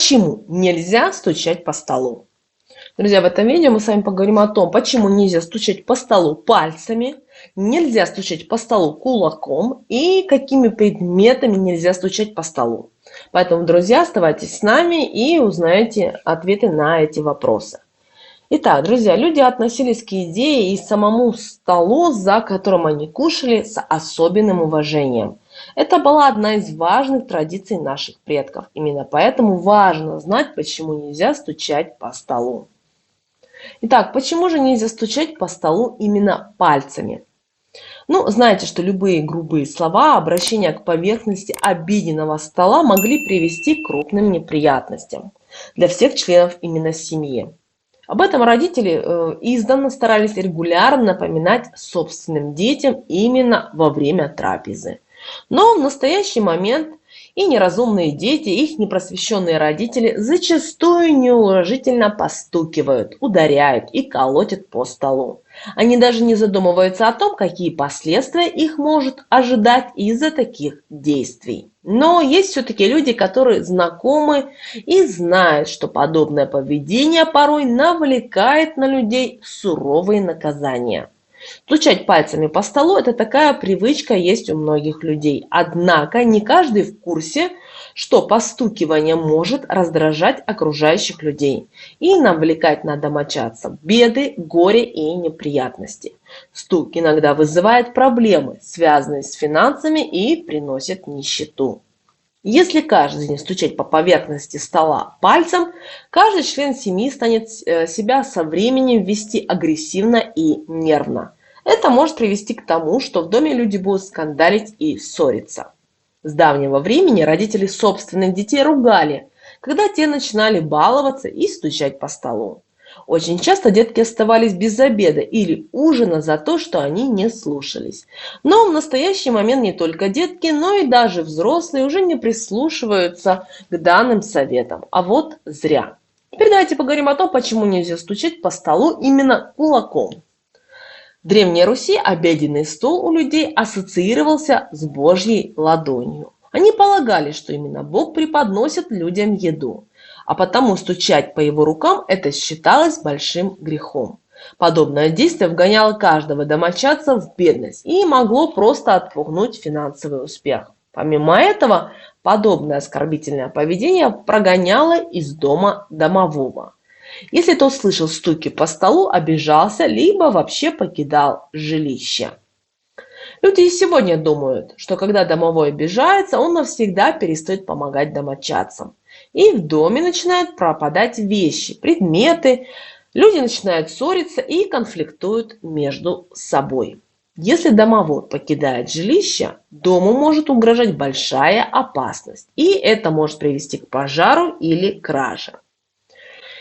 Почему нельзя стучать по столу? Друзья, в этом видео мы с вами поговорим о том, почему нельзя стучать по столу пальцами, нельзя стучать по столу кулаком и какими предметами нельзя стучать по столу. Поэтому, друзья, оставайтесь с нами и узнаете ответы на эти вопросы. Итак, друзья, люди относились к еде и самому столу, за которым они кушали, с особенным уважением. Это была одна из важных традиций наших предков. Именно поэтому важно знать, почему нельзя стучать по столу. Итак, почему же нельзя стучать по столу именно пальцами? Ну, знаете, что любые грубые слова, обращения к поверхности обеденного стола могли привести к крупным неприятностям для всех членов именно семьи. Об этом родители издавна старались регулярно напоминать собственным детям именно во время трапезы. Но в настоящий момент и неразумные дети, и их непросвещенные родители зачастую неуважительно постукивают, ударяют и колотят по столу. Они даже не задумываются о том, какие последствия их может ожидать из-за таких действий. Но есть все-таки люди, которые знакомы и знают, что подобное поведение порой навлекает на людей суровые наказания. Стучать пальцами по столу – это такая привычка есть у многих людей. Однако не каждый в курсе, что постукивание может раздражать окружающих людей и навлекать на домочадцев беды, горе и неприятности. Стук иногда вызывает проблемы, связанные с финансами, и приносит нищету. Если каждый день стучать по поверхности стола пальцем, каждый член семьи станет себя со временем вести агрессивно и нервно. Это может привести к тому, что в доме люди будут скандалить и ссориться. С давнего времени родители собственных детей ругали, когда те начинали баловаться и стучать по столу. Очень часто детки оставались без обеда или ужина за то, что они не слушались. Но в настоящий момент не только детки, но и даже взрослые уже не прислушиваются к данным советам. А вот зря. Теперь давайте поговорим о том, почему нельзя стучать по столу именно кулаком. В Древней Руси обеденный стол у людей ассоциировался с Божьей ладонью. Они полагали, что именно Бог преподносит людям еду, а потому стучать по его рукам это считалось большим грехом. Подобное действие вгоняло каждого домочадца в бедность и могло просто отпугнуть финансовый успех. Помимо этого, подобное оскорбительное поведение прогоняло из дома домового. Если тот слышал стуки по столу, обижался, либо вообще покидал жилище. Люди и сегодня думают, что когда домовой обижается, он навсегда перестает помогать домочадцам. И в доме начинают пропадать вещи, предметы, люди начинают ссориться и конфликтуют между собой. Если домовой покидает жилище, дому может угрожать большая опасность, и это может привести к пожару или краже.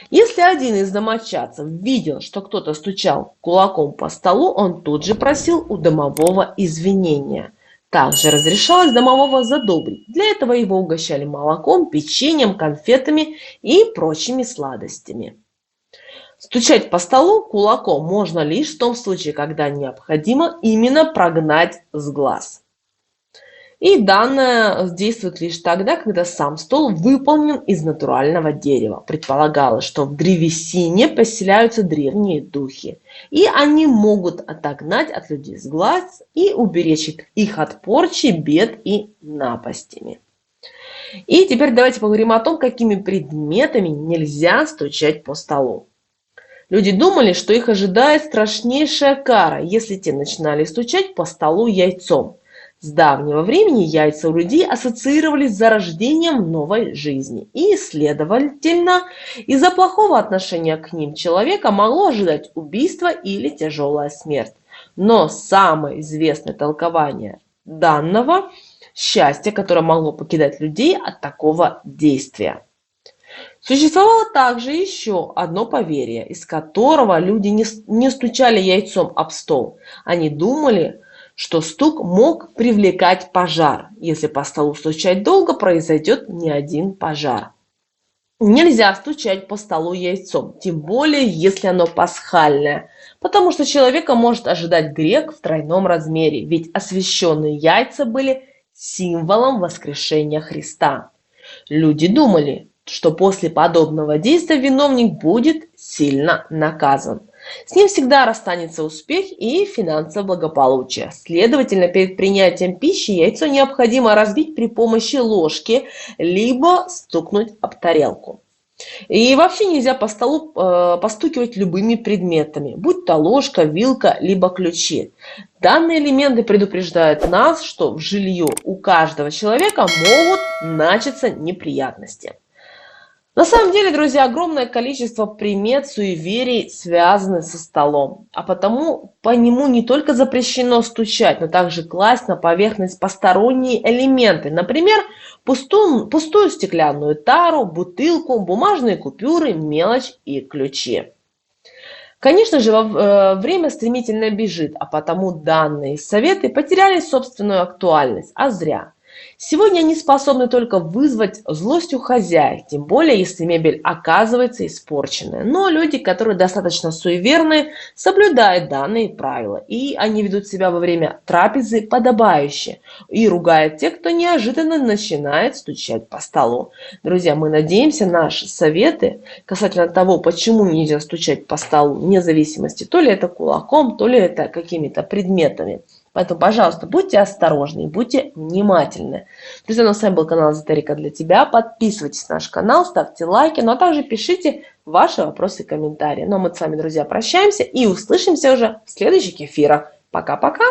Если один из домочадцев видел, что кто-то стучал кулаком по столу, он тут же просил у домового извинения. Также разрешалось домового задобрить. Для этого его угощали молоком, печеньем, конфетами и прочими сладостями. Стучать по столу кулаком можно лишь в том случае, когда необходимо именно прогнать с глаз. И данное действует лишь тогда, когда сам стол выполнен из натурального дерева. Предполагалось, что в древесине поселяются древние духи, и они могут отогнать от людей с глаз и уберечь их от порчи, бед и напастями. И теперь давайте поговорим о том, какими предметами нельзя стучать по столу. Люди думали, что их ожидает страшнейшая кара, если те начинали стучать по столу яйцом. С давнего времени яйца у людей ассоциировались с зарождением новой жизни. И, следовательно, из-за плохого отношения к ним человека могло ожидать убийство или тяжелая смерть. Но самое известное толкование данного – счастье, которое могло покидать людей от такого действия. Существовало также еще одно поверье, из которого люди не стучали яйцом об стол. Они думали, что стук мог привлекать пожар. Если по столу стучать долго, произойдет не один пожар. Нельзя стучать по столу яйцом, тем более, если оно пасхальное, потому что человека может ожидать грех в тройном размере, ведь освященные яйца были символом воскрешения Христа. Люди думали, что после подобного действия виновник будет сильно наказан. С ним всегда расстанется успех и финансовое благополучие. Следовательно, перед принятием пищи яйцо необходимо разбить при помощи ложки, либо стукнуть об тарелку. И вообще нельзя по столу постукивать любыми предметами, будь то ложка, вилка, либо ключи. Данные элементы предупреждают нас, что в жилье у каждого человека могут начаться неприятности. На самом деле, друзья, огромное количество примет, суеверий связаны со столом, а потому по нему не только запрещено стучать, но также класть на поверхность посторонние элементы, например, пустую стеклянную тару, бутылку, бумажные купюры, мелочь и ключи. Конечно же, время стремительно бежит, а потому данные советы потеряли собственную актуальность, а зря. Сегодня они способны только вызвать злость у хозяев, тем более если мебель оказывается испорченная. Но люди, которые достаточно суеверны, соблюдают данные правила, и они ведут себя во время трапезы подобающе и ругают тех, кто неожиданно начинает стучать по столу. Друзья, мы надеемся, наши советы касательно того, почему нельзя стучать по столу, вне зависимости, то ли это кулаком, то ли это какими-то предметами. Поэтому, пожалуйста, будьте осторожны, будьте внимательны. Друзья, ну, с вами был канал Эзотерика для тебя. Подписывайтесь на наш канал, ставьте лайки, ну а также пишите ваши вопросы и комментарии. Ну а мы с вами, друзья, прощаемся и услышимся уже в следующих эфирах. Пока-пока!